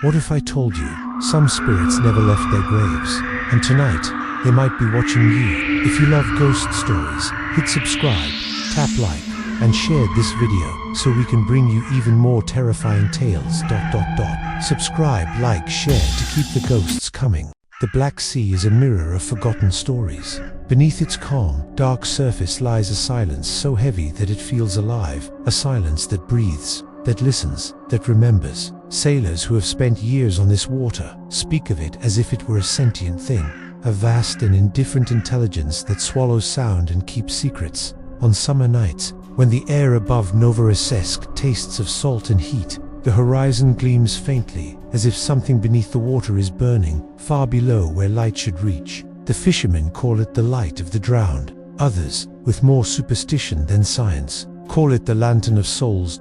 What if I told you some spirits never left their graves, and tonight they might be watching you? If you love ghost stories, hit subscribe, tap like, and share this video so we can bring you even more terrifying tales. Subscribe, like, share to keep the ghosts coming. The Black Sea is a mirror of forgotten stories. Beneath its calm, dark surface lies a silence so heavy that it feels alive, a silence that breathes, that listens, that remembers. Sailors who have spent years on this water speak of it as if it were a sentient thing, a vast and indifferent intelligence that swallows sound and keeps secrets. On summer nights, when the air above Novorossiysk tastes of salt and heat, the horizon gleams faintly, as if something beneath the water is burning, far below where light should reach. The fishermen call it the light of the drowned. Others, with more superstition than science, call it the lantern of souls.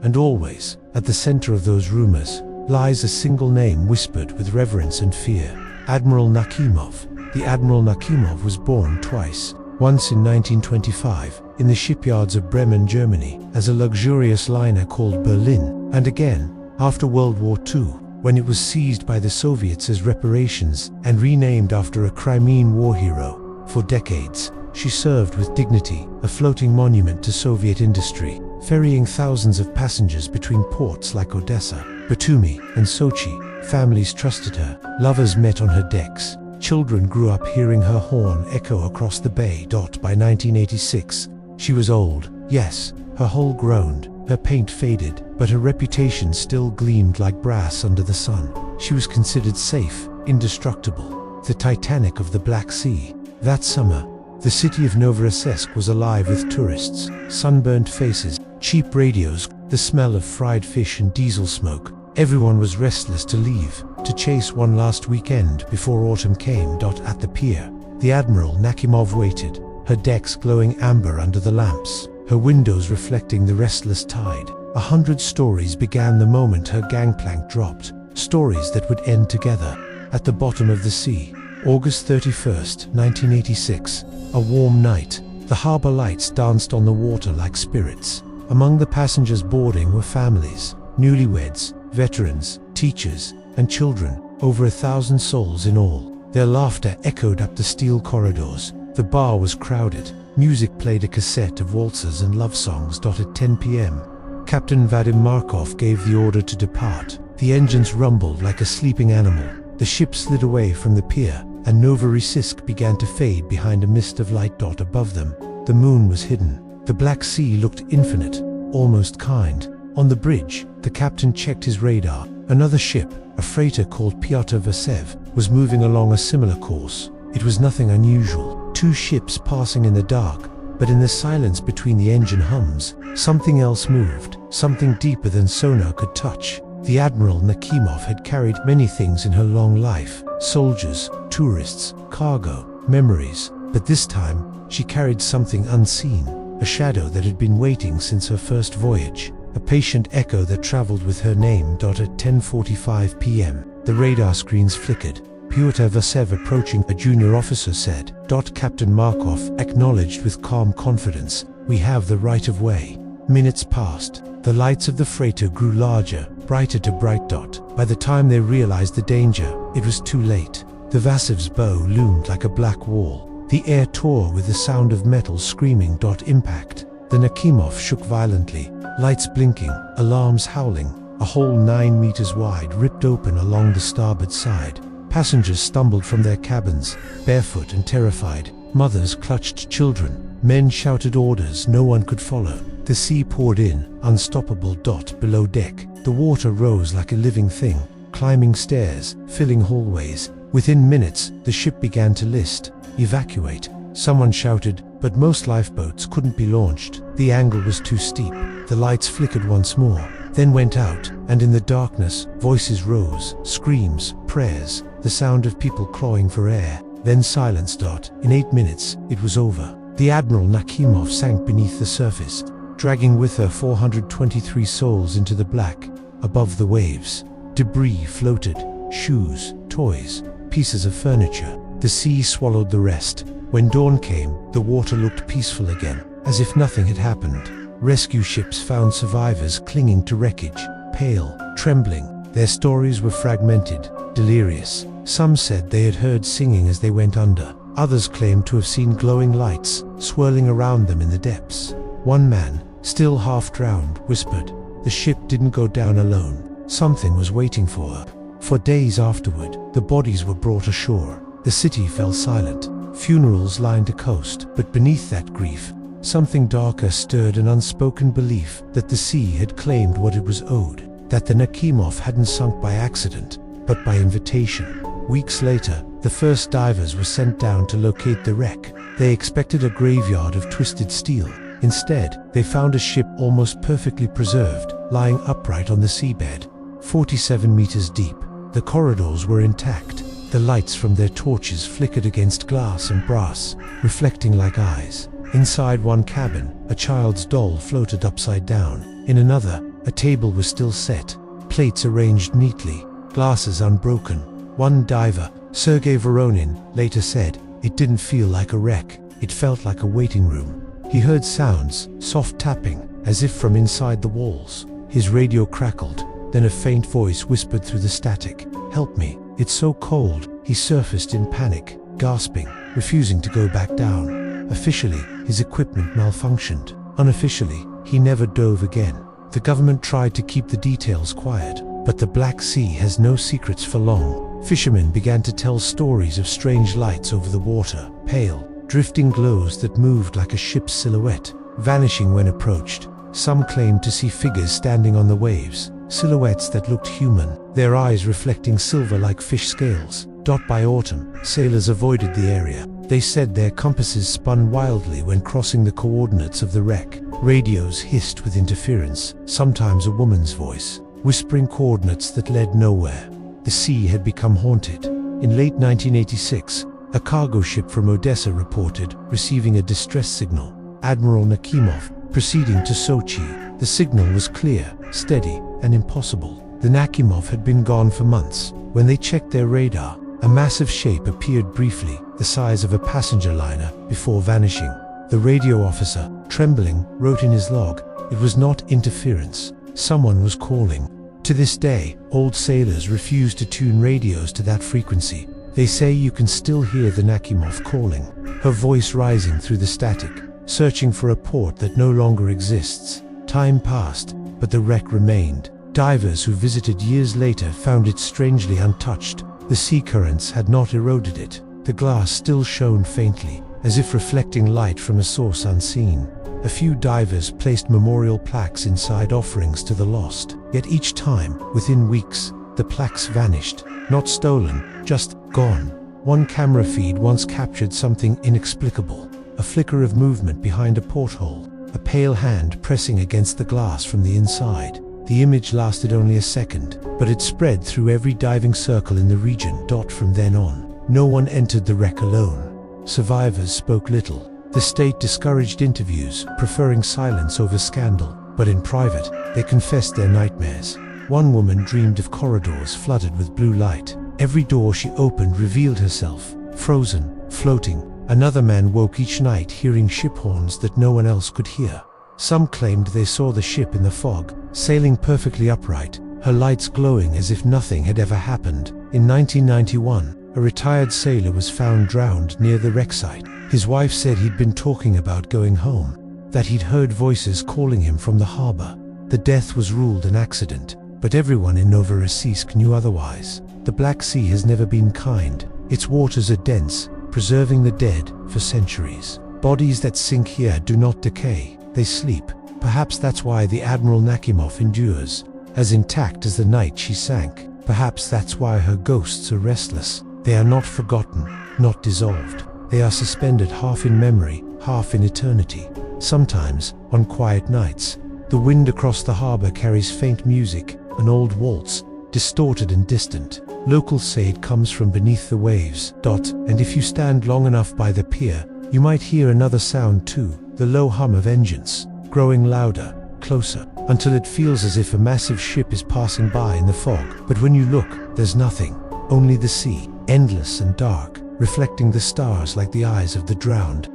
And always, at the center of those rumors, lies a single name whispered with reverence and fear: Admiral Nakhimov. The Admiral Nakhimov was born twice. Once in 1925, in the shipyards of Bremen, Germany, as a luxurious liner called Berlin, and again, after World War II, when it was seized by the Soviets as reparations and renamed after a Crimean war hero. For decades, she served with dignity, a floating monument to Soviet industry, ferrying thousands of passengers between ports like Odessa, Batumi, and Sochi. Families trusted her, lovers met on her decks. Children grew up hearing her horn echo across the bay. By 1986, she was old, yes, her hull groaned, her paint faded, but her reputation still gleamed like brass under the sun. She was considered safe, indestructible, the Titanic of the Black Sea. That summer, the city of Novorossiysk was alive with tourists, sunburnt faces, cheap radios, the smell of fried fish and diesel smoke. Everyone was restless to leave, to chase one last weekend before autumn came. At the pier, the Admiral Nakhimov waited, her decks glowing amber under the lamps, her windows reflecting the restless tide. 100 stories began the moment her gangplank dropped, stories that would end together. At the bottom of the sea, August 31st, 1986, a warm night, the harbor lights danced on the water like spirits. Among the passengers boarding were families, newlyweds, veterans, teachers, and children, over 1,000 souls in all. Their laughter echoed up the steel corridors. The bar was crowded. Music played a cassette of waltzes and love songs. At 10 p.m., Captain Vadim Markov gave the order to depart. The engines rumbled like a sleeping animal. The ship slid away from the pier, and Novorossiysk began to fade behind a mist of light. Above them, the moon was hidden. The Black Sea looked infinite, almost kind. On the bridge, the captain checked his radar. Another ship, a freighter called Pyotr Vasev, was moving along a similar course. It was nothing unusual. Two ships passing in the dark, but in the silence between the engine hums, something else moved, something deeper than sonar could touch. The Admiral Nakhimov had carried many things in her long life: soldiers, tourists, cargo, memories. But this time, she carried something unseen, a shadow that had been waiting since her first voyage. A patient echo that traveled with her name. At 10:45 p.m., the radar screens flickered. Pyotr Vasev, approaching, a junior officer, said. Captain Markov acknowledged with calm confidence, "We have the right of way." Minutes passed. The lights of the freighter grew larger, brighter to bright. By the time they realized the danger, it was too late. The Vasev's bow loomed like a black wall. The air tore with the sound of metal screaming. Impact. The Nakhimov shook violently, lights blinking, alarms howling. A hole 9 meters wide ripped open along the starboard side. Passengers stumbled from their cabins, barefoot and terrified. Mothers clutched children. Men shouted orders no one could follow. The sea poured in, unstoppable. Below deck, the water rose like a living thing, climbing stairs, filling hallways. Within minutes, the ship began to list. "Evacuate," someone shouted, but most lifeboats couldn't be launched. The angle was too steep. The lights flickered once more, then went out, and in the darkness, voices rose, screams, prayers, the sound of people clawing for air. Then silence. In 8 minutes, it was over. The Admiral Nakhimov sank beneath the surface, dragging with her 423 souls into the black. Above the waves, debris floated, shoes, toys, pieces of furniture. The sea swallowed the rest. When dawn came, the water looked peaceful again, as if nothing had happened. Rescue ships found survivors clinging to wreckage, pale, trembling, Their stories were fragmented, delirious. Some said they had heard singing as they went under. Others claimed to have seen glowing lights swirling around them in the depths. One man, still half drowned, whispered, "The ship didn't go down alone. Something was waiting for her." For days afterward, the bodies were brought ashore. The city fell silent. Funerals lined the coast, but beneath that grief, something darker stirred, an unspoken belief that the sea had claimed what it was owed, that the Nakhimov hadn't sunk by accident, but by invitation. Weeks later, the first divers were sent down to locate the wreck. They expected a graveyard of twisted steel. Instead, they found a ship almost perfectly preserved, lying upright on the seabed, 47 meters deep. The corridors were intact. The lights from their torches flickered against glass and brass, reflecting like eyes. Inside one cabin, a child's doll floated upside down. In another, a table was still set, plates arranged neatly, glasses unbroken. One diver, Sergei Voronin, later said, "It didn't feel like a wreck, it felt like a waiting room." He heard sounds, soft tapping, as if from inside the walls. His radio crackled, then a faint voice whispered through the static, "Help me, it's so cold." He surfaced in panic, gasping, refusing to go back down. Officially, his equipment malfunctioned. Unofficially, he never dove again. The government tried to keep the details quiet, but the Black Sea has no secrets for long. Fishermen began to tell stories of strange lights over the water, pale, drifting glows that moved like a ship's silhouette, vanishing when approached. Some claimed to see figures standing on the waves, silhouettes that looked human, their eyes reflecting silver like fish scales. By autumn, sailors avoided the area. They said their compasses spun wildly when crossing the coordinates of the wreck. Radios hissed with interference, sometimes a woman's voice, whispering coordinates that led nowhere. The sea had become haunted. In late 1986, a cargo ship from Odessa reported receiving a distress signal. Admiral Nakhimov, proceeding to Sochi. The signal was clear, steady, and impossible. The Nakhimov had been gone for months. When they checked their radar, a massive shape appeared briefly, the size of a passenger liner, before vanishing. The radio officer, trembling, wrote in his log, "It was not interference. Someone was calling." To this day, old sailors refuse to tune radios to that frequency. They say you can still hear the Nakhimov calling, her voice rising through the static, searching for a port that no longer exists. Time passed, but the wreck remained. Divers who visited years later found it strangely untouched. The sea currents had not eroded it. The glass still shone faintly, as if reflecting light from a source unseen. A few divers placed memorial plaques inside offerings to the lost. Yet each time, within weeks, the plaques vanished. Not stolen, just gone. One camera feed once captured something inexplicable. A flicker of movement behind a porthole. A pale hand pressing against the glass from the inside. The image lasted only a second, but it spread through every diving circle in the region. From then on, no one entered the wreck alone. Survivors spoke little. The state discouraged interviews, preferring silence over scandal. But in private, they confessed their nightmares. One woman dreamed of corridors flooded with blue light. Every door she opened revealed herself, frozen, floating. Another man woke each night hearing ship horns that no one else could hear. Some claimed they saw the ship in the fog, sailing perfectly upright, her lights glowing as if nothing had ever happened. In 1991, a retired sailor was found drowned near the wreck site. His wife said he'd been talking about going home, that he'd heard voices calling him from the harbor. The death was ruled an accident, but everyone in Novorossiysk knew otherwise. The Black Sea has never been kind. Its waters are dense, preserving the dead for centuries. Bodies that sink here do not decay, they sleep. Perhaps that's why the Admiral Nakhimov endures, as intact as the night she sank. Perhaps that's why her ghosts are restless. They are not forgotten, not dissolved. They are suspended half in memory, half in eternity. Sometimes, on quiet nights, the wind across the harbor carries faint music, an old waltz, distorted and distant. Locals say it comes from beneath the waves. And if you stand long enough by the pier, you might hear another sound too, the low hum of engines, growing louder, closer, until it feels as if a massive ship is passing by in the fog. But when you look, there's nothing, only the sea, endless and dark, reflecting the stars like the eyes of the drowned.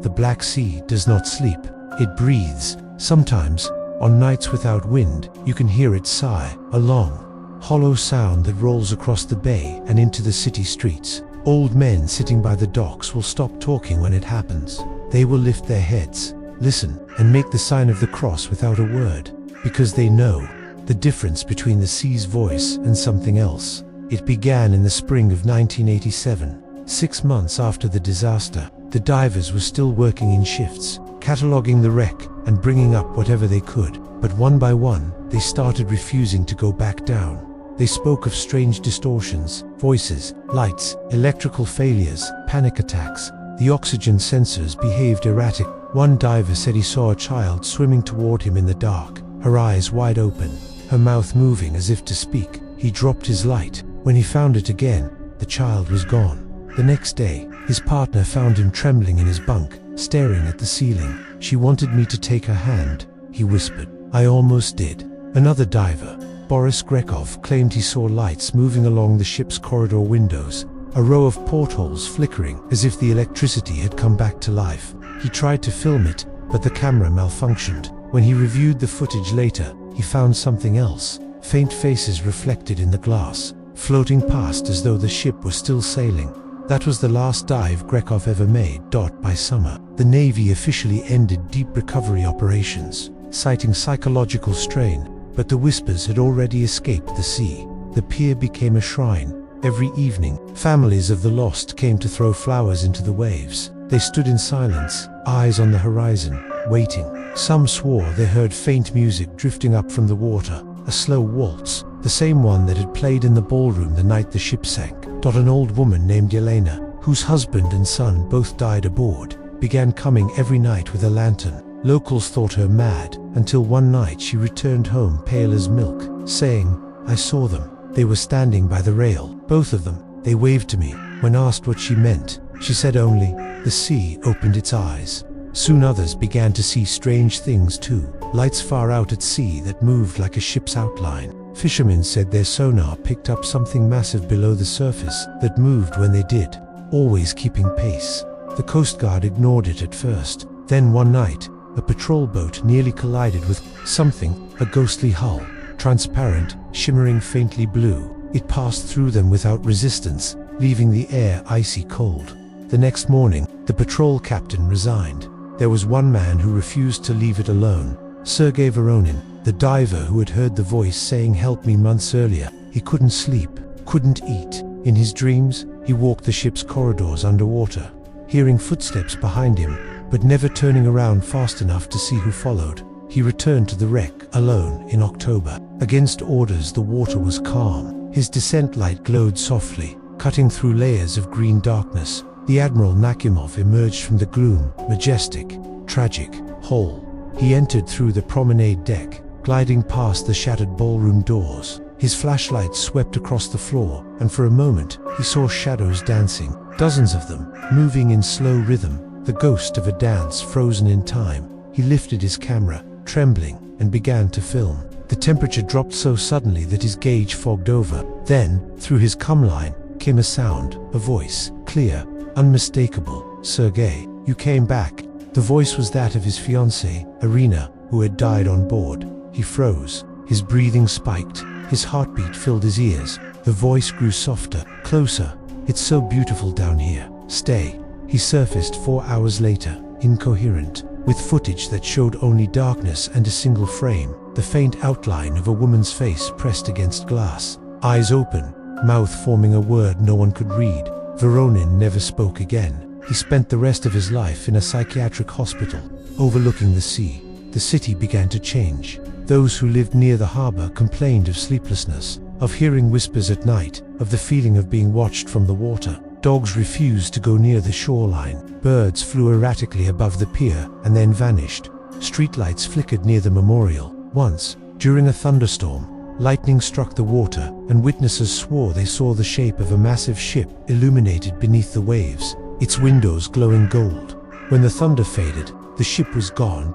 The Black Sea does not sleep, it breathes. Sometimes, on nights without wind, you can hear it sigh, a long, hollow sound that rolls across the bay and into the city streets. Old men sitting by the docks will stop talking when it happens. They will lift their heads, listen, and make the sign of the cross without a word, because they know the difference between the sea's voice and something else. It began in the spring of 1987. 6 months after the disaster, the divers were still working in shifts, cataloging the wreck and bringing up whatever they could. But one by one, they started refusing to go back down. They spoke of strange distortions, voices, lights, electrical failures, panic attacks. The oxygen sensors behaved erratic. One diver said he saw a child swimming toward him in the dark, her eyes wide open, her mouth moving as if to speak. He dropped his light. When he found it again, the child was gone. The next day, his partner found him trembling in his bunk, staring at the ceiling. "She wanted me to take her hand," he whispered. "I almost did." Another diver, Boris Grekov, claimed he saw lights moving along the ship's corridor windows, a row of portholes flickering as if the electricity had come back to life. He tried to film it, but the camera malfunctioned. When he reviewed the footage later, he found something else. Faint faces reflected in the glass, floating past as though the ship was still sailing. That was the last dive Grekov ever made. By summer, the Navy officially ended deep recovery operations, citing psychological strain. But the whispers had already escaped the sea. The pier became a shrine. Every evening, families of the lost came to throw flowers into the waves. They stood in silence, eyes on the horizon, waiting. Some swore they heard faint music drifting up from the water, a slow waltz, the same one that had played in the ballroom the night the ship sank. An old woman named Yelena, whose husband and son both died aboard, began coming every night with a lantern. Locals thought her mad, until one night she returned home pale as milk, saying, "I saw them. They were standing by the rail, both of them. They waved to me." When asked what she meant, she said only, "The sea opened its eyes." Soon others began to see strange things too, lights far out at sea that moved like a ship's outline. Fishermen said their sonar picked up something massive below the surface that moved when they did, always keeping pace. The Coast Guard ignored it at first. Then one night, a patrol boat nearly collided with something, a ghostly hull, transparent, shimmering faintly blue. It passed through them without resistance, leaving the air icy cold. The next morning, the patrol captain resigned. There was one man who refused to leave it alone, Sergei Voronin, the diver who had heard the voice saying "help me" months earlier. He couldn't sleep, couldn't eat. In his dreams, he walked the ship's corridors underwater, hearing footsteps behind him, but never turning around fast enough to see who followed. He returned to the wreck, alone, in October. Against orders, the water was calm. His descent light glowed softly, cutting through layers of green darkness. The Admiral Nakhimov emerged from the gloom, majestic, tragic, whole. He entered through the promenade deck, gliding past the shattered ballroom doors. His flashlight swept across the floor, and for a moment, he saw shadows dancing, dozens of them, moving in slow rhythm, the ghost of a dance frozen in time. He lifted his camera, trembling, and began to film. The temperature dropped so suddenly that his gauge fogged over. Then, through his cum line, came a sound, a voice, clear, unmistakable. "Sergei, you came back." The voice was that of his fiancée, Irina, who had died on board. He froze, his breathing spiked, his heartbeat filled his ears. The voice grew softer, closer. "It's so beautiful down here. Stay." He surfaced 4 hours later, incoherent, with footage that showed only darkness and a single frame, the faint outline of a woman's face pressed against glass, eyes open, mouth forming a word no one could read. Voronin never spoke again. He spent the rest of his life in a psychiatric hospital, overlooking the sea. The city began to change. Those who lived near the harbor complained of sleeplessness, of hearing whispers at night, of the feeling of being watched from the water. Dogs refused to go near the shoreline. Birds flew erratically above the pier and then vanished. Streetlights flickered near the memorial. Once, during a thunderstorm, lightning struck the water, and witnesses swore they saw the shape of a massive ship illuminated beneath the waves, its windows glowing gold. When the thunder faded, the ship was gone.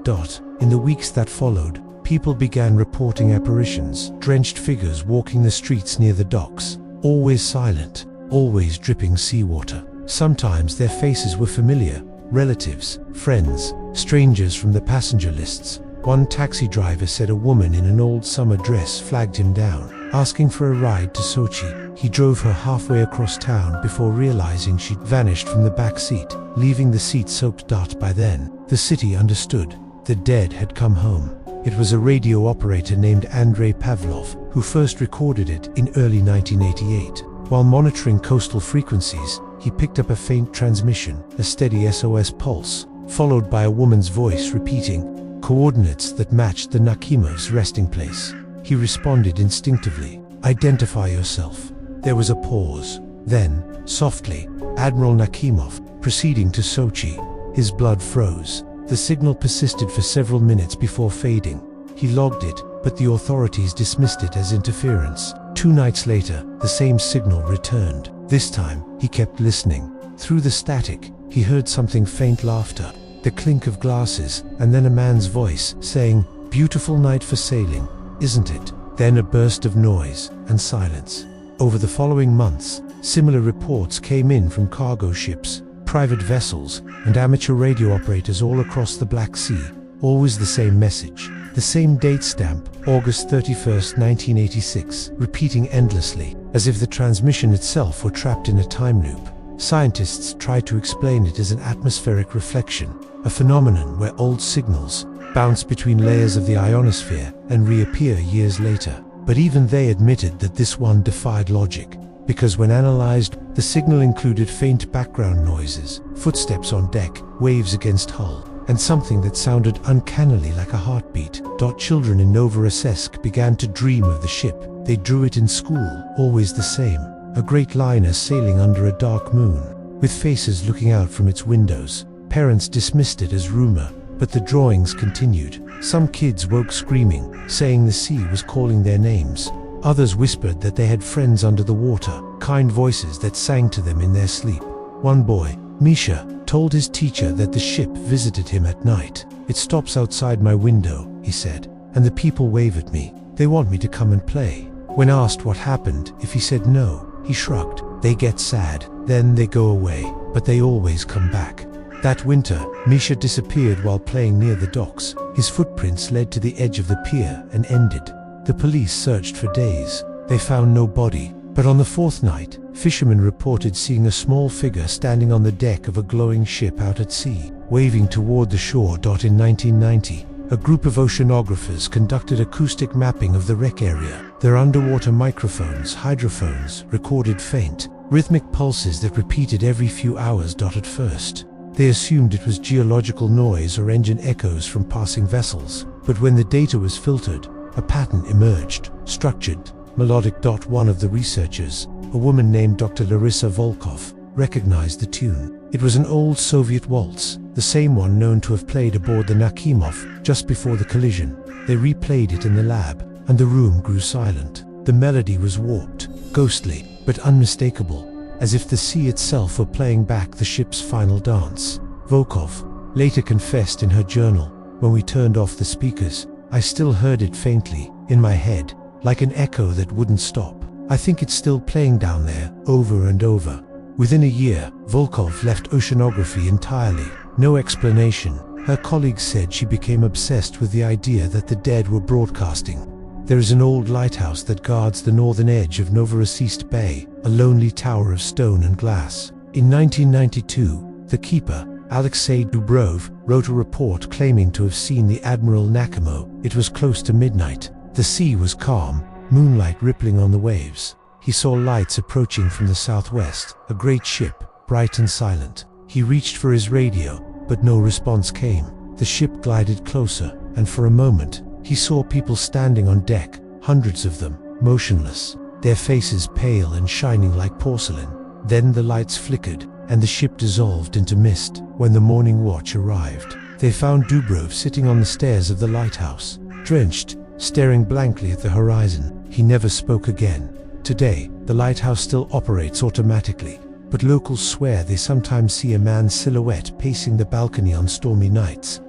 In the weeks that followed, people began reporting apparitions, drenched figures walking the streets near the docks, always silent, always dripping seawater. Sometimes their faces were familiar, relatives, friends, strangers from the passenger lists. One taxi driver said a woman in an old summer dress flagged him down. asking for a ride to Sochi. He drove her halfway across town before realizing she'd vanished from the back seat, leaving the seat soaked. By then, the city understood. The dead had come home. It was a radio operator named Andrei Pavlov who first recorded it in early 1988. While monitoring coastal frequencies, he picked up a faint transmission, a steady SOS pulse, followed by a woman's voice repeating coordinates that matched the Nakhimov's resting place. He responded instinctively, "Identify yourself." There was a pause. Then, softly, Admiral Nakhimov, proceeding to Sochi. His blood froze. The signal persisted for several minutes before fading. He logged it, but the authorities dismissed it as interference. 2 nights later, the same signal returned. This time, he kept listening. Through the static, he heard something: faint laughter, the clink of glasses, and then a man's voice saying, "Beautiful night for sailing, isn't it?" Then a burst of noise and silence. Over the following months, similar reports came in from cargo ships, private vessels, and amateur radio operators all across the Black Sea. Always the same message, the same date stamp, August 31st, 1986, repeating endlessly, as if the transmission itself were trapped in a time loop. Scientists try to explain it as an atmospheric reflection, a phenomenon where old signals bounce between layers of the ionosphere and reappear years later. But even they admitted that this one defied logic, because when analyzed, the signal included faint background noises, footsteps on deck, waves against hull, and something that sounded uncannily like a heartbeat. Children in Novorossiysk began to dream of the ship. They drew it in school, always the same, a great liner sailing under a dark moon, with faces looking out from its windows. Parents dismissed it as rumor, but the drawings continued. Some kids woke screaming, saying the sea was calling their names. Others whispered that they had friends under the water, kind voices that sang to them in their sleep. One boy, Misha, told his teacher that the ship visited him at night. "It stops outside my window," he said, "and the people wave at me. They want me to come and play." When asked what happened, if he said no, he shrugged. "They get sad, then they go away, but they always come back." That winter, Misha disappeared while playing near the docks. His footprints led to the edge of the pier and ended. The police searched for days. They found no body, but on the 4th night, fishermen reported seeing a small figure standing on the deck of a glowing ship out at sea, waving toward the shore. In 1990, a group of oceanographers conducted acoustic mapping of the wreck area. Their underwater microphones, hydrophones, recorded faint, rhythmic pulses that repeated every few hours. At first, they assumed it was geological noise or engine echoes from passing vessels, but when the data was filtered, a pattern emerged, structured, melodic. One of the researchers, a woman named Dr. Larissa Volkov, recognized the tune. It was an old Soviet waltz, the same one known to have played aboard the Nakhimov just before the collision. They replayed it in the lab, and the room grew silent. The melody was warped, ghostly, but unmistakable, as if the sea itself were playing back the ship's final dance. Volkov later confessed in her journal, "When we turned off the speakers, I still heard it faintly, in my head, like an echo that wouldn't stop. I think it's still playing down there, over and over." Within a year, Volkov left oceanography entirely. No explanation. Her colleagues said she became obsessed with the idea that the dead were broadcasting. There is an old lighthouse that guards the northern edge of Novorossiysk Bay, a lonely tower of stone and glass. In 1992, the keeper, Alexei Dubrov, wrote a report claiming to have seen the Admiral Nakhimov. It was close to midnight. The sea was calm, moonlight rippling on the waves. He saw lights approaching from the southwest, a great ship, bright and silent. He reached for his radio, but no response came. The ship glided closer, and for a moment, he saw people standing on deck, hundreds of them, motionless, their faces pale and shining like porcelain. Then the lights flickered, and the ship dissolved into mist. When the morning watch arrived, they found Dubrov sitting on the stairs of the lighthouse, drenched, staring blankly at the horizon. He never spoke again. Today, the lighthouse still operates automatically, but locals swear they sometimes see a man's silhouette pacing the balcony on stormy nights.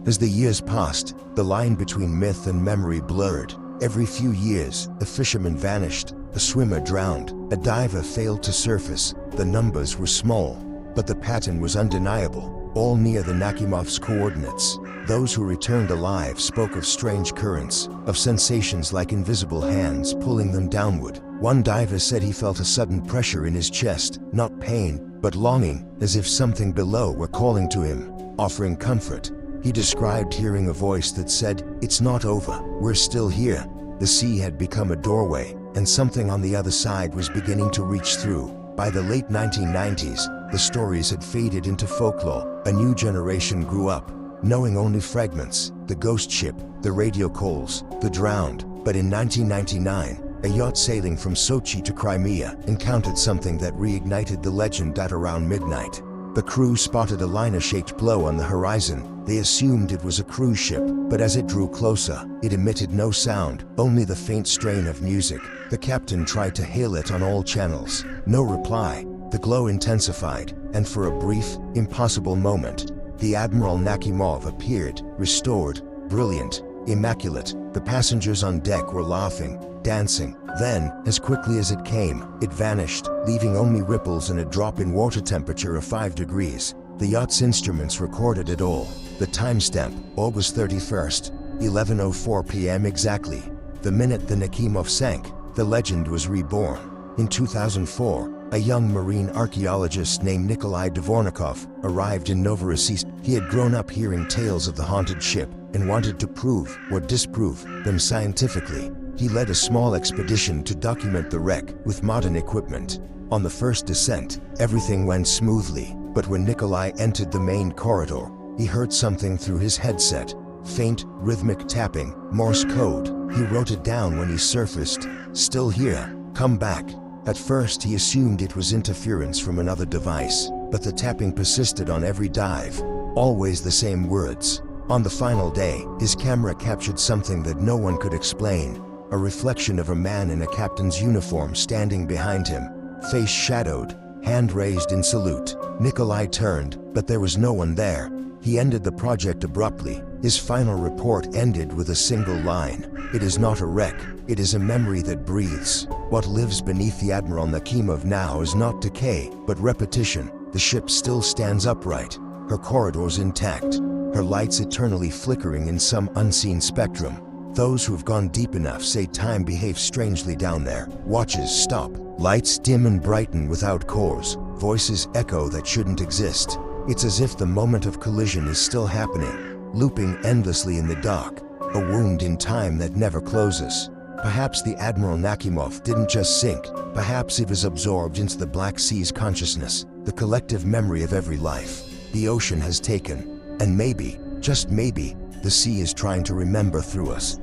As the years passed, the line between myth and memory blurred. Every few years, a fisherman vanished, a swimmer drowned, a diver failed to surface. The numbers were small, but the pattern was undeniable, all near the Nakhimov's coordinates. Those who returned alive spoke of strange currents, of sensations like invisible hands pulling them downward. One diver said he felt a sudden pressure in his chest, not pain, but longing, as if something below were calling to him, offering comfort. He described hearing a voice that said, "It's not over, we're still here." The sea had become a doorway, and something on the other side was beginning to reach through. By the late 1990s, the stories had faded into folklore. A new generation grew up, knowing only fragments: the ghost ship, the radio calls, the drowned. But in 1999, a yacht sailing from Sochi to Crimea encountered something that reignited the legend at around midnight. The crew spotted a liner-shaped glow on the horizon. They assumed it was a cruise ship, but as it drew closer, it emitted no sound, only the faint strain of music. The captain tried to hail it on all channels. No reply. The glow intensified, and for a brief, impossible moment, the Admiral Nakhimov appeared, restored, brilliant, immaculate. The passengers on deck were laughing, dancing. Then, as quickly as it came, it vanished, leaving only ripples and a drop in water temperature of 5 degrees. The yacht's instruments recorded it all. The timestamp, August 31st, 11:04 p.m. exactly. The minute the Nakhimov sank, the legend was reborn. In 2004, a young marine archaeologist named Nikolai Dvornikov arrived in Novorossiysk. He had grown up hearing tales of the haunted ship and wanted to prove or disprove them scientifically. He led a small expedition to document the wreck with modern equipment. On the first descent, everything went smoothly, but when Nikolai entered the main corridor, he heard something through his headset. Faint, rhythmic tapping, Morse code. He wrote it down when he surfaced. "Still here, come back." At first he assumed it was interference from another device, but the tapping persisted on every dive. Always the same words. On the final day, his camera captured something that no one could explain. A reflection of a man in a captain's uniform standing behind him, face shadowed, hand raised in salute. Nikolai turned, but there was no one there. He ended the project abruptly. His final report ended with a single line: "It is not a wreck, it is a memory that breathes." What lives beneath the Admiral Nakhimov now is not decay, but repetition. The ship still stands upright, her corridors intact, her lights eternally flickering in some unseen spectrum. Those who have gone deep enough say time behaves strangely down there. Watches stop, lights dim and brighten without cause, voices echo that shouldn't exist. It's as if the moment of collision is still happening, looping endlessly in the dark, a wound in time that never closes. Perhaps the Admiral Nakhimov didn't just sink, perhaps it was absorbed into the Black Sea's consciousness, the collective memory of every life the ocean has taken. And maybe, just maybe, the sea is trying to remember through us.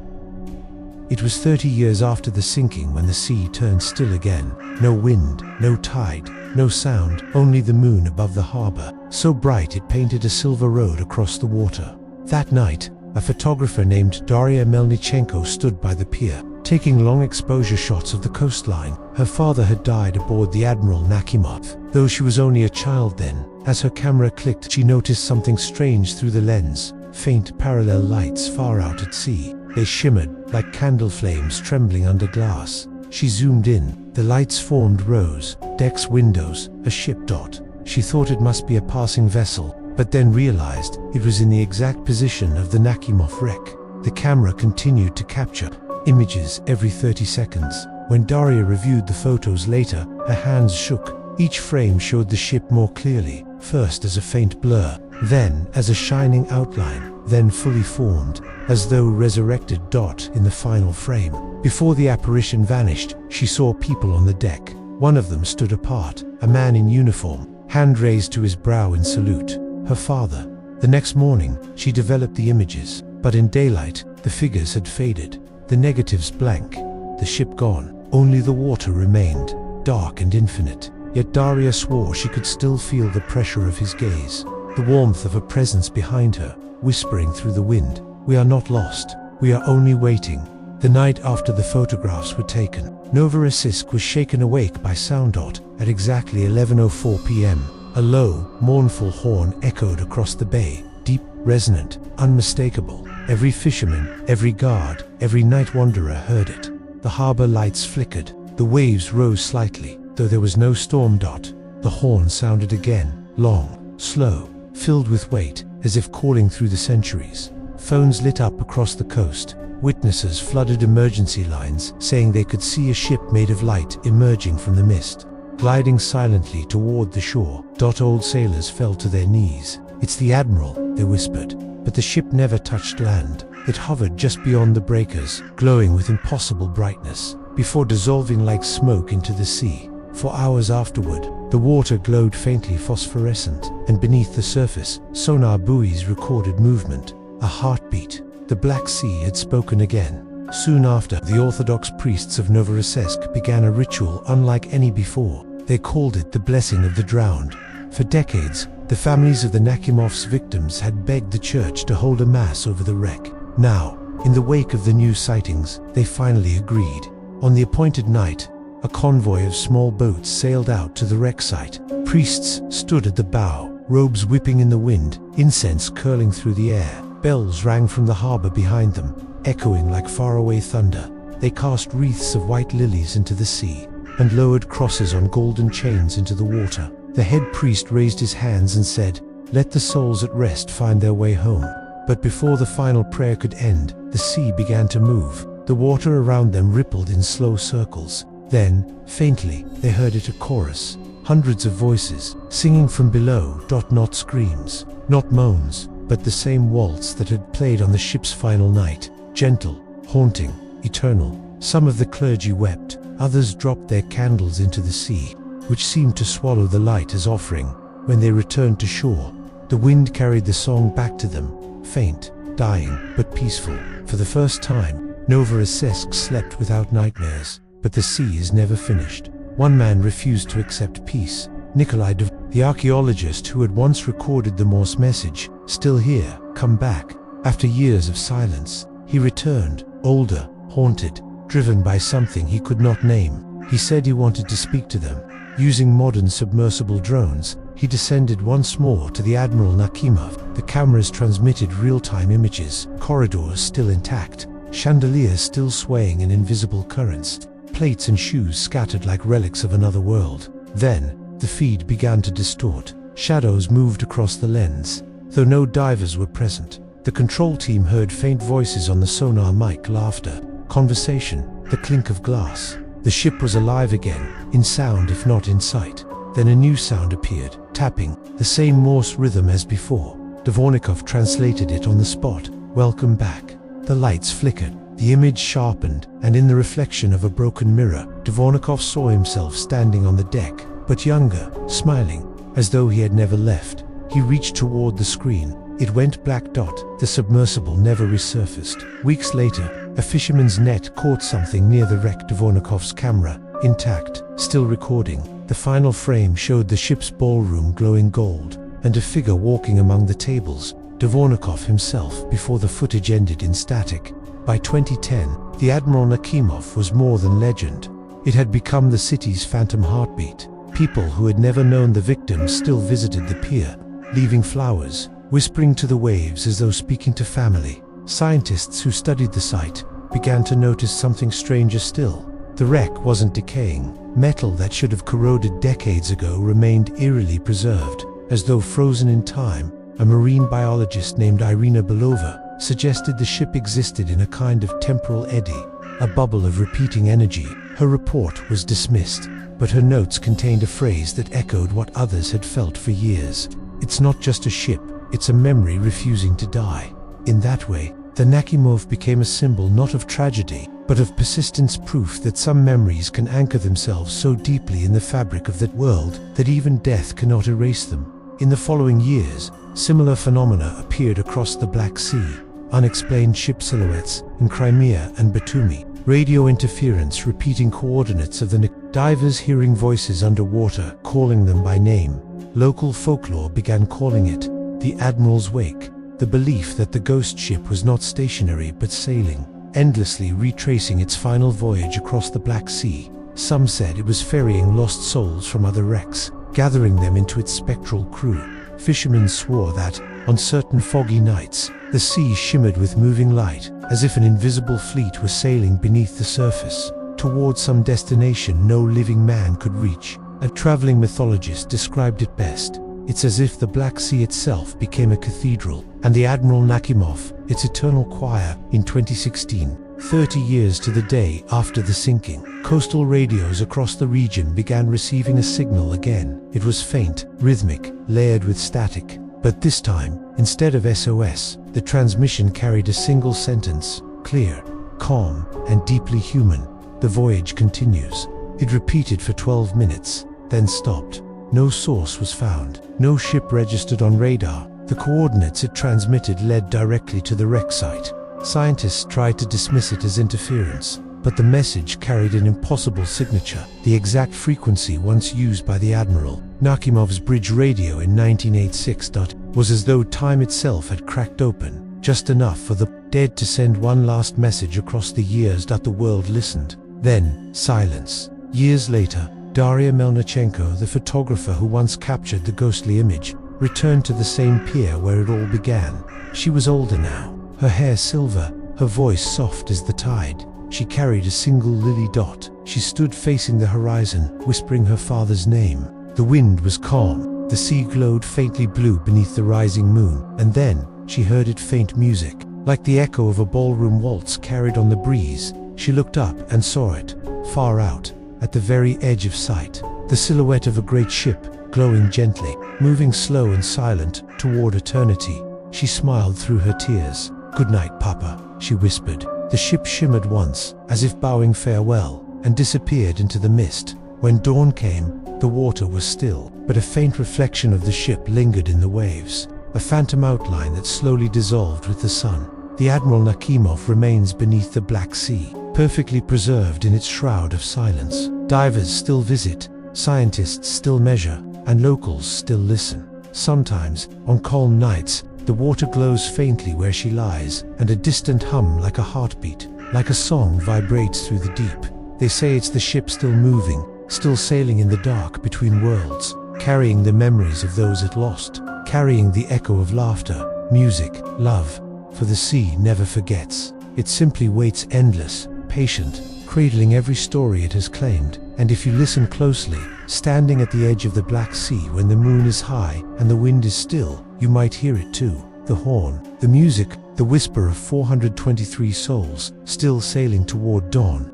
It was 30 years after the sinking when the sea turned still again. No wind, no tide, no sound, only the moon above the harbor, so bright it painted a silver road across the water. That night, a photographer named Daria Melnichenko stood by the pier, taking long exposure shots of the coastline. Her father had died aboard the Admiral Nakhimov, though she was only a child then. As her camera clicked, she noticed something strange through the lens. Faint parallel lights far out at sea. They shimmered like candle flames trembling under glass. She zoomed in. The lights formed rows, decks, windows, a ship dot. She thought it must be a passing vessel, but then realized it was in the exact position of the Nakhimov wreck. The camera continued to capture images every 30 seconds. When Daria reviewed the photos later, her hands shook. Each frame showed the ship more clearly, first as a faint blur, then as a shining outline, then fully formed, as though a resurrected dot in the final frame. Before the apparition vanished, she saw people on the deck. One of them stood apart, a man in uniform, hand raised to his brow in salute. Her father. The next morning, she developed the images, but in daylight, the figures had faded, the negatives blank, the ship gone. Only the water remained, dark and infinite. Yet Daria swore she could still feel the pressure of his gaze, the warmth of a presence behind her, whispering through the wind, "We are not lost, we are only waiting." The night after the photographs were taken, Novorossiysk was shaken awake by sound. At exactly 11:04 p.m., a low, mournful horn echoed across the bay, deep, resonant, unmistakable. Every fisherman, every guard, every night wanderer heard it. The harbor lights flickered, the waves rose slightly, though there was no storm. The horn sounded again, long, slow, filled with weight, as if calling through the centuries. Phones lit up across the coast. Witnesses flooded emergency lines, saying they could see a ship made of light emerging from the mist, gliding silently toward the shore. Old sailors fell to their knees. "It's the Admiral," they whispered. But the ship never touched land. It hovered just beyond the breakers, glowing with impossible brightness, before dissolving like smoke into the sea. For hours afterward, the water glowed faintly phosphorescent, and beneath the surface, sonar buoys recorded movement, a heartbeat. The Black Sea had spoken again. Soon after, the Orthodox priests of Novorossiysk began a ritual unlike any before. They called it the Blessing of the Drowned. For decades, the families of the Nakhimov's victims had begged the church to hold a mass over the wreck. Now, in the wake of the new sightings, they finally agreed. On the appointed night, a convoy of small boats sailed out to the wreck site. Priests stood at the bow, robes whipping in the wind, incense curling through the air. Bells rang from the harbor behind them, echoing like faraway thunder. They cast wreaths of white lilies into the sea, and lowered crosses on golden chains into the water. The head priest raised his hands and said, "Let the souls at rest find their way home." But before the final prayer could end, the sea began to move. The water around them rippled in slow circles. Then, faintly, they heard it a chorus. Hundreds of voices, singing from below. Not screams, not moans, but the same waltz that had played on the ship's final night. Gentle, haunting, eternal. Some of the clergy wept. Others dropped their candles into the sea, which seemed to swallow the light as offering. When they returned to shore, the wind carried the song back to them, faint, dying, but peaceful. For the first time, Novorossiysk slept without nightmares. But the sea is never finished. One man refused to accept peace. Nikolai, the archaeologist who had once recorded the Morse message, still here, come back. After years of silence, he returned, older, haunted, driven by something he could not name. He said he wanted to speak to them. Using modern submersible drones, he descended once more to the Admiral Nakhimov. The cameras transmitted real-time images, corridors still intact, chandeliers still swaying in invisible currents, plates and shoes scattered like relics of another world. Then, the feed began to distort. Shadows moved across the lens. Though no divers were present, the control team heard faint voices on the sonar mic, laughter, conversation, the clink of glass. The ship was alive again, in sound if not in sight. Then a new sound appeared, tapping, the same Morse rhythm as before. Dvornikov translated it on the spot. "Welcome back." The lights flickered. The image sharpened, and in the reflection of a broken mirror, Dvornikov saw himself standing on the deck, but younger, smiling, as though he had never left. He reached toward the screen. It went black. The submersible never resurfaced. Weeks later, a fisherman's net caught something near the wreck. Dvornikov's camera, intact, still recording. The final frame showed the ship's ballroom glowing gold, and a figure walking among the tables, Dvornikov himself, before the footage ended in static. By 2010, the Admiral Nakhimov was more than legend. It had become the city's phantom heartbeat. People who had never known the victims still visited the pier, leaving flowers, whispering to the waves as though speaking to family. Scientists who studied the site began to notice something stranger still. The wreck wasn't decaying. Metal that should have corroded decades ago remained eerily preserved, as though frozen in time. A marine biologist named Irina Belova suggested the ship existed in a kind of temporal eddy, a bubble of repeating energy. Her report was dismissed, but her notes contained a phrase that echoed what others had felt for years. "It's not just a ship, it's a memory refusing to die." In that way, the Nakhimov became a symbol not of tragedy, but of persistence, proof that some memories can anchor themselves so deeply in the fabric of that world that even death cannot erase them. In the following years, similar phenomena appeared across the Black Sea. Unexplained ship silhouettes in Crimea and Batumi, radio interference repeating coordinates of the divers hearing voices underwater calling them by name. Local folklore began calling it the Admiral's Wake, the belief that the ghost ship was not stationary but sailing, endlessly retracing its final voyage across the Black Sea. Some said it was ferrying lost souls from other wrecks, gathering them into its spectral crew. Fishermen swore that, on certain foggy nights, the sea shimmered with moving light, as if an invisible fleet was sailing beneath the surface, towards some destination no living man could reach. A traveling mythologist described it best. It's as if the Black Sea itself became a cathedral, and the Admiral Nakhimov, its eternal choir. In 2016, 30 years to the day after the sinking, coastal radios across the region began receiving a signal again. It was faint, rhythmic, layered with static. But this time, instead of SOS, the transmission carried a single sentence: clear, calm, and deeply human. The voyage continues. It repeated for 12 minutes, then stopped. No source was found. No ship registered on radar. The coordinates it transmitted led directly to the wreck site. Scientists tried to dismiss it as interference, but the message carried an impossible signature, the exact frequency once used by the Admiral Nakhimov's bridge radio in 1986. Was as though time itself had cracked open, just enough for the dead to send one last message across the years that the world listened. Then, silence. Years later, Daria Melnichenko, the photographer who once captured the ghostly image, returned to the same pier where it all began. She was older now, her hair silver, her voice soft as the tide. She carried a single lily dot. She stood facing the horizon, whispering her father's name. The wind was calm. The sea glowed faintly blue beneath the rising moon, and then she heard it faint music, like the echo of a ballroom waltz carried on the breeze. She looked up and saw it, far out, at the very edge of sight, the silhouette of a great ship, glowing gently, moving slow and silent toward eternity. She smiled through her tears. "Good night, Papa," she whispered. The ship shimmered once, as if bowing farewell, and disappeared into the mist. When dawn came, the water was still, but a faint reflection of the ship lingered in the waves, a phantom outline that slowly dissolved with the sun. The Admiral Nakhimov remains beneath the Black Sea, perfectly preserved in its shroud of silence. Divers still visit, scientists still measure, and locals still listen. Sometimes, on calm nights, the water glows faintly where she lies, and a distant hum like a heartbeat, like a song, vibrates through the deep. They say it's the ship still moving, still sailing in the dark between worlds, carrying the memories of those it lost, carrying the echo of laughter, music, love. For the sea never forgets. It simply waits, endless, patient, cradling every story it has claimed. And if you listen closely, standing at the edge of the Black Sea when the moon is high and the wind is still, you might hear it too. The horn, the music, the whisper of 423 souls, still sailing toward dawn.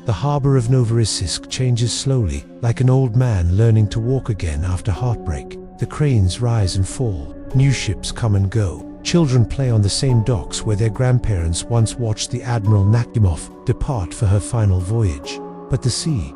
The harbor of Novorossiysk changes slowly, like an old man learning to walk again after heartbreak. The cranes rise and fall. New ships come and go. Children play on the same docks where their grandparents once watched the Admiral Nakhimov depart for her final voyage. But the sea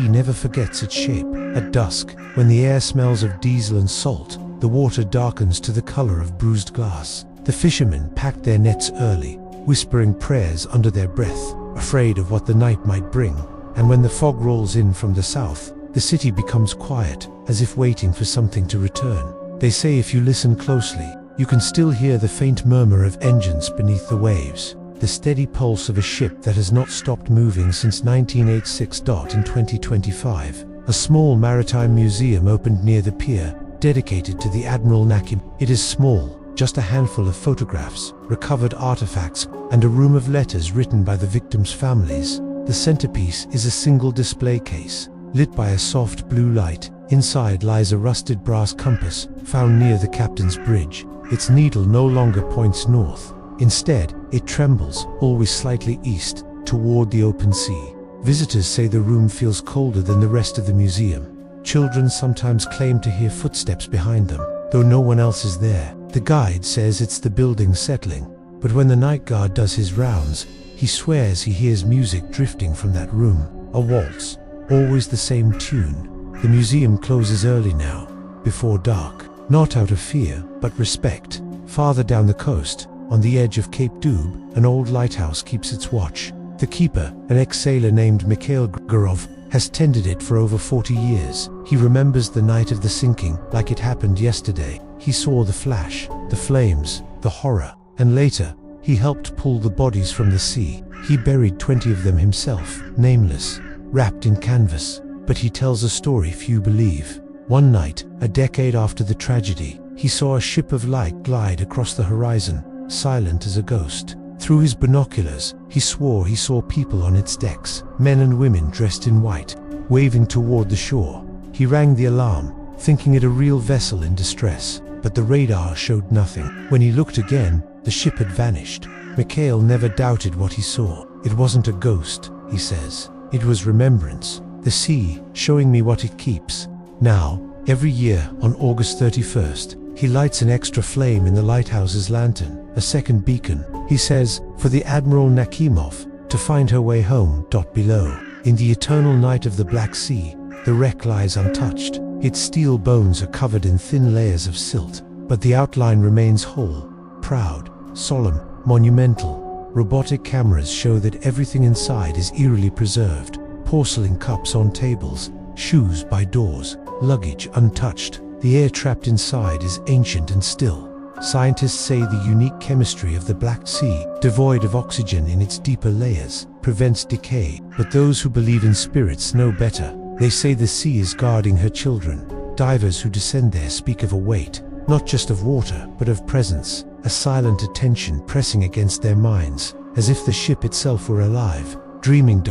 never forgets its shape. At dusk, when the air smells of diesel and salt, the water darkens to the color of bruised glass. The fishermen packed their nets early, whispering prayers under their breath, afraid of what the night might bring. And when the fog rolls in from the south, the city becomes quiet, as if waiting for something to return. They say if you listen closely, you can still hear the faint murmur of engines beneath the waves, the steady pulse of a ship that has not stopped moving since 1986. In 2025, a small maritime museum opened near the pier, dedicated to the Admiral Nakhimov. It is small, just a handful of photographs, recovered artifacts, and a room of letters written by the victims' families. The centerpiece is a single display case, lit by a soft blue light. Inside lies a rusted brass compass, found near the captain's bridge. Its needle no longer points north. Instead, it trembles, always slightly east, toward the open sea. Visitors say the room feels colder than the rest of the museum. Children sometimes claim to hear footsteps behind them, though no one else is there. The guide says it's the building settling, but when the night guard does his rounds, he swears he hears music drifting from that room. A waltz, always the same tune. The museum closes early now, before dark, not out of fear, but respect. Farther down the coast, on the edge of Cape Dube, an old lighthouse keeps its watch. The keeper, an ex-sailor named Mikhail Grigorov, has tended it for over 40 years. He remembers the night of the sinking like it happened yesterday. He saw the flash, the flames, the horror, and later, he helped pull the bodies from the sea. He buried 20 of them himself, nameless, wrapped in canvas. But he tells a story few believe. One night, a decade after the tragedy, he saw a ship of light glide across the horizon, silent as a ghost. Through his binoculars, he swore he saw people on its decks, men and women dressed in white, waving toward the shore. He rang the alarm, thinking it a real vessel in distress, but the radar showed nothing. When he looked again, the ship had vanished. Mikhail never doubted what he saw. It wasn't a ghost, he says. It was remembrance. The sea, showing me what it keeps. Now, every year on August 31st, he lights an extra flame in the lighthouse's lantern, a second beacon, he says, for the Admiral Nakhimov to find her way home. Below, in the eternal night of the Black Sea, the wreck lies untouched. Its steel bones are covered in thin layers of silt, but the outline remains whole, proud, solemn, monumental. Robotic cameras show that everything inside is eerily preserved. Porcelain cups on tables, shoes by doors, luggage untouched. The air trapped inside is ancient and still. Scientists say the unique chemistry of the Black Sea, devoid of oxygen in its deeper layers, prevents decay. But those who believe in spirits know better. They say the sea is guarding her children. Divers who descend there speak of a weight, not just of water, but of presence, a silent attention pressing against their minds, as if the ship itself were alive, dreaming.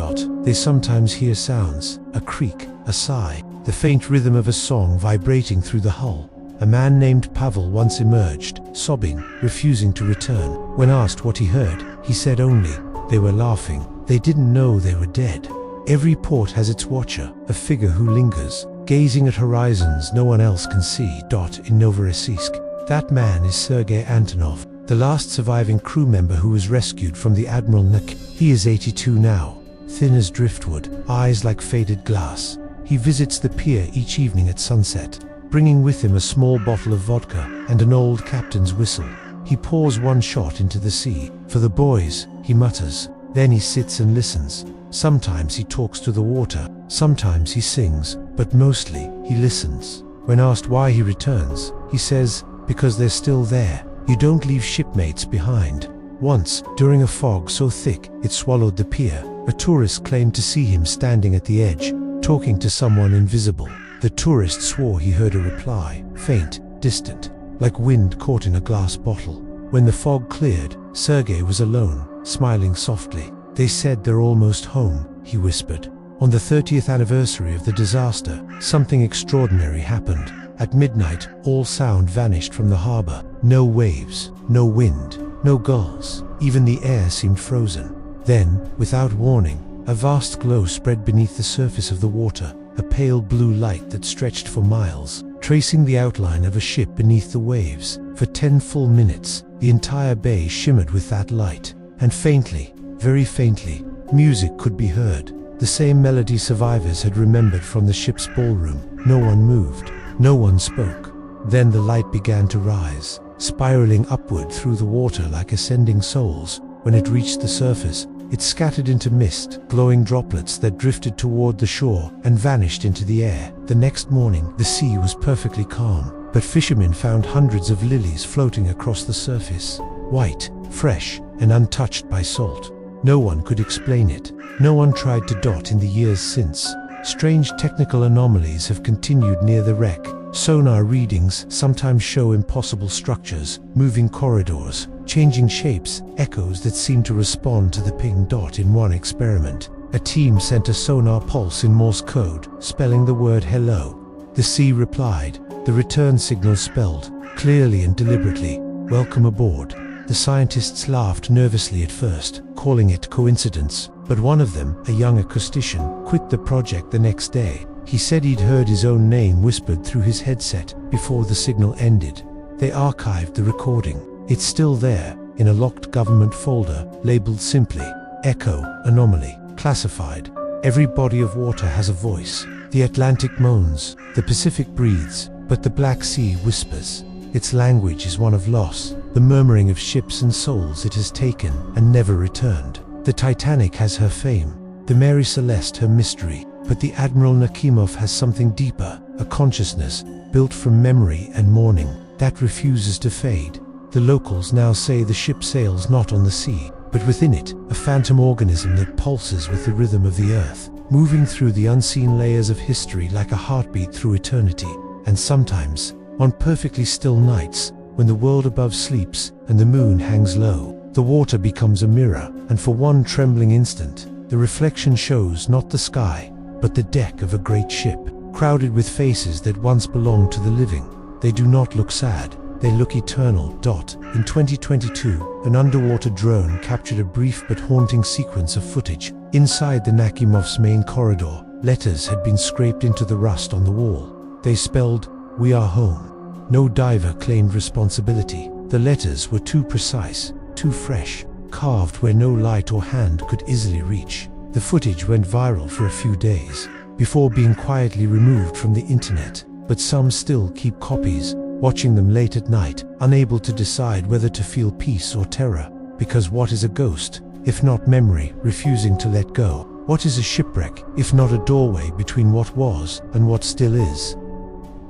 They sometimes hear sounds, a creak, a sigh, the faint rhythm of a song vibrating through the hull. A man named Pavel once emerged, sobbing, refusing to return. When asked what he heard, he said only, "They were laughing. They didn't know they were dead." Every port has its watcher, a figure who lingers, gazing at horizons no one else can see. In Novorossiysk, that man is Sergei Antonov, the last surviving crew member who was rescued from the Admiral Nakhimov. He is 82 now, thin as driftwood, eyes like faded glass. He visits the pier each evening at sunset, bringing with him a small bottle of vodka and an old captain's whistle. He pours one shot into the sea. "For the boys," he mutters. Then he sits and listens. Sometimes he talks to the water, sometimes he sings, but mostly he listens. When asked why he returns, he says, "Because they're still there. You don't leave shipmates behind." Once, during a fog so thick it swallowed the pier, a tourist claimed to see him standing at the edge, talking to someone invisible. The tourist swore he heard a reply, faint, distant, like wind caught in a glass bottle. When the fog cleared, Sergei was alone, smiling softly. "They said they're almost home," he whispered. On the 30th anniversary of the disaster, something extraordinary happened. At midnight, all sound vanished from the harbor. No waves, no wind, no gulls. Even the air seemed frozen. Then, without warning, a vast glow spread beneath the surface of the water, a pale blue light that stretched for miles, tracing the outline of a ship beneath the waves. For 10 full minutes, the entire bay shimmered with that light, and faintly, very faintly, music could be heard. The same melody survivors had remembered from the ship's ballroom. No one moved, no one spoke. Then the light began to rise, spiraling upward through the water like ascending souls. When it reached the surface, it scattered into mist, glowing droplets that drifted toward the shore and vanished into the air. The next morning, the sea was perfectly calm, but fishermen found hundreds of lilies floating across the surface, white, fresh, and untouched by salt. No one could explain it. No one tried to. In the years since, strange technical anomalies have continued near the wreck. Sonar readings sometimes show impossible structures, moving corridors, changing shapes, echoes that seem to respond to the ping. In one experiment, a team sent a sonar pulse in Morse code, spelling the word hello. The sea replied. The return signal spelled, clearly and deliberately, "Welcome aboard." The scientists laughed nervously at first, calling it coincidence, but one of them, a young acoustician, quit the project the next day. He said he'd heard his own name whispered through his headset before the signal ended. They archived the recording. It's still there, in a locked government folder, labeled simply, Echo, Anomaly, Classified. Every body of water has a voice. The Atlantic moans, the Pacific breathes, but the Black Sea whispers. Its language is one of loss, the murmuring of ships and souls it has taken and never returned. The Titanic has her fame, the Mary Celeste her mystery, but the Admiral Nakhimov has something deeper, a consciousness built from memory and mourning that refuses to fade. The locals now say the ship sails not on the sea, but within it, a phantom organism that pulses with the rhythm of the earth, moving through the unseen layers of history like a heartbeat through eternity. And sometimes, on perfectly still nights, when the world above sleeps and the moon hangs low, the water becomes a mirror, and for one trembling instant, the reflection shows not the sky, but the deck of a great ship. crowded with faces that once belonged to the living. They do not look sad, they look eternal. In 2022, an underwater drone captured a brief but haunting sequence of footage. Inside the Nakhimov's main corridor, letters had been scraped into the rust on the wall. They spelled, "We are home." No diver claimed responsibility. The letters were too precise, too fresh, carved where no light or hand could easily reach. The footage went viral for a few days, before being quietly removed from the internet. But some still keep copies, watching them late at night, unable to decide whether to feel peace or terror. Because what is a ghost, if not memory refusing to let go? What is a shipwreck, if not a doorway between what was and what still is?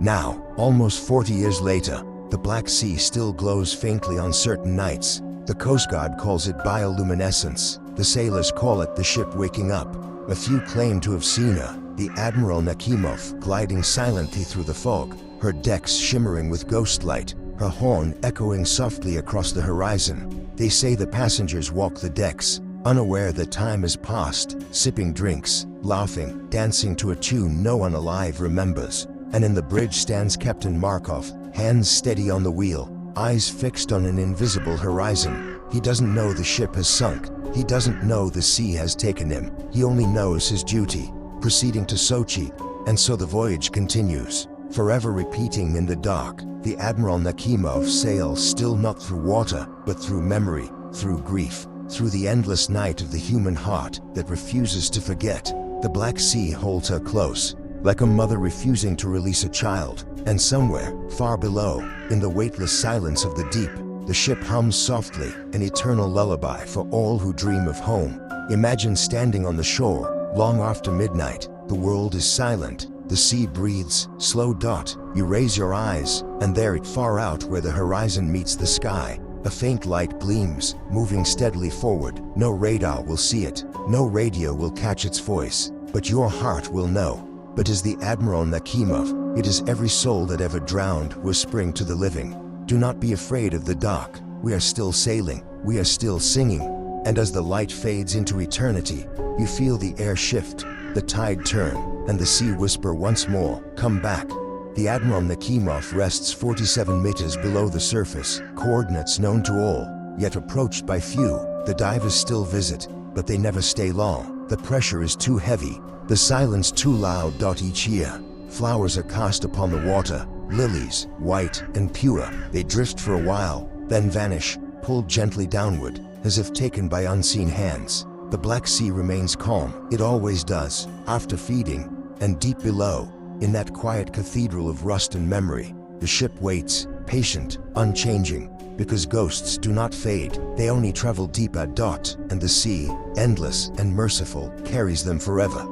Now, almost 40 years later, the Black Sea still glows faintly on certain nights. The Coast Guard calls it bioluminescence. The sailors call it the ship waking up. A few claim to have seen her, the Admiral Nakhimov, gliding silently through the fog, her decks shimmering with ghost light, her horn echoing softly across the horizon. They say the passengers walk the decks, unaware that time has passed, sipping drinks, laughing, dancing to a tune no one alive remembers. And in the bridge stands Captain Markov, hands steady on the wheel, eyes fixed on an invisible horizon. He doesn't know the ship has sunk. He doesn't know the sea has taken him. He only knows his duty, proceeding to Sochi. And so the voyage continues, forever repeating in the dark. The Admiral Nakhimov sails still not through water, but through memory, through grief, through the endless night of the human heart that refuses to forget. The Black Sea holds her close, like a mother refusing to release a child. And somewhere, far below, in the weightless silence of the deep, the ship hums softly, an eternal lullaby for all who dream of home. Imagine standing on the shore, long after midnight. The world is silent, the sea breathes, slow. You raise your eyes, and there, far out where the horizon meets the sky, a faint light gleams, moving steadily forward. No radar will see it, no radio will catch its voice, but your heart will know. But as the Admiral Nakhimov, it is every soul that ever drowned whispering to the living, do not be afraid of the dark. We are still sailing, we are still singing. And as the light fades into eternity, you feel the air shift, the tide turn, and the sea whisper once more, come back. The Admiral Nakhimov rests 47 meters below the surface, coordinates known to all, yet approached by few. The divers still visit, but they never stay long. The pressure is too heavy, the silence too loud. Each year, flowers are cast upon the water, lilies, white and pure. They drift for a while, then vanish, pulled gently downward, as if taken by unseen hands. The Black Sea remains calm, it always does, after feeding. And deep below, in that quiet cathedral of rust and memory, the ship waits, patient, unchanging, because ghosts do not fade, they only travel deeper. And the sea, endless and merciful, carries them forever.